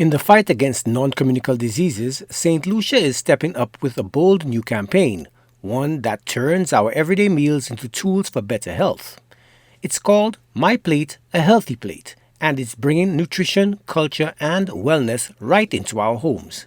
In the fight against non-communicable diseases, St. Lucia is stepping up with a bold new campaign, one that turns our everyday meals into tools for better health. It's called My Plate, a Healthy Plate, and it's bringing nutrition, culture, and wellness right into our homes.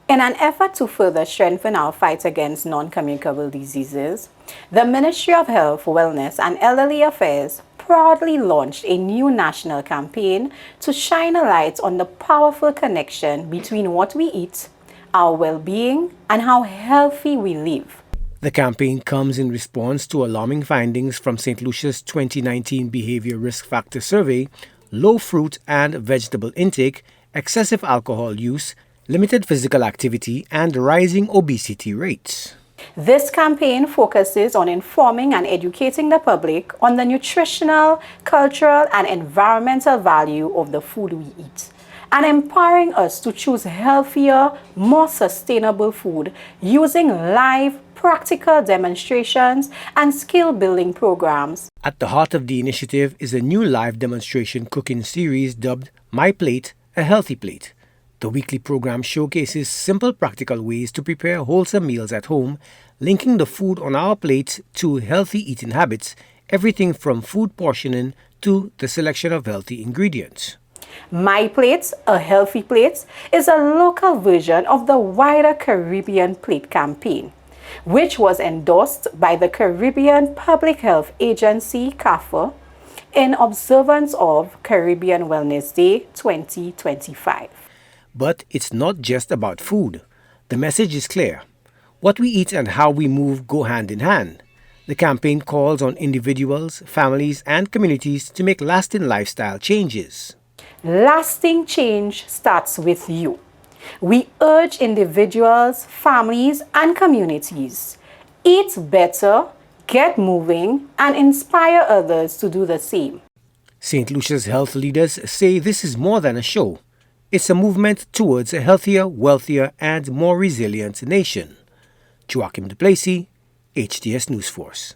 In an effort to further strengthen our fight against non-communicable diseases, the Ministry of Health, Wellness and Elderly Affairs proudly launched a new national campaign to shine a light on the powerful connection between what we eat, our well-being, and how healthy we live. The campaign comes in response to alarming findings from St. Lucia's 2019 Behavior Risk Factor Survey, low fruit and vegetable intake, excessive alcohol use, limited physical activity, and rising obesity rates. This campaign focuses on informing and educating the public on the nutritional, cultural, and environmental value of the food we eat, and empowering us to choose healthier, more sustainable food using live, practical demonstrations and skill-building programs. At the heart of the initiative is a new live demonstration cooking series dubbed My Plate, a Healthy Plate. The weekly program showcases simple practical ways to prepare wholesome meals at home, linking the food on our plates to healthy eating habits, everything from food portioning to the selection of healthy ingredients. My Plate, a Healthy Plate is a local version of the wider Caribbean Plate campaign, which was endorsed by the Caribbean Public Health Agency, CAFA, in observance of Caribbean Wellness Day 2025. But it's not just about food. The message is clear. What we eat and how we move go hand in hand. The campaign calls on individuals, families, and communities to make lasting lifestyle changes. Lasting change starts with you. We urge individuals, families, and communities. Eat better, get moving, and inspire others to do the same. St. Lucia's health leaders say this is more than a show. It's a movement towards a healthier, wealthier, and more resilient nation. Joachim Duplessis, HTS News Force.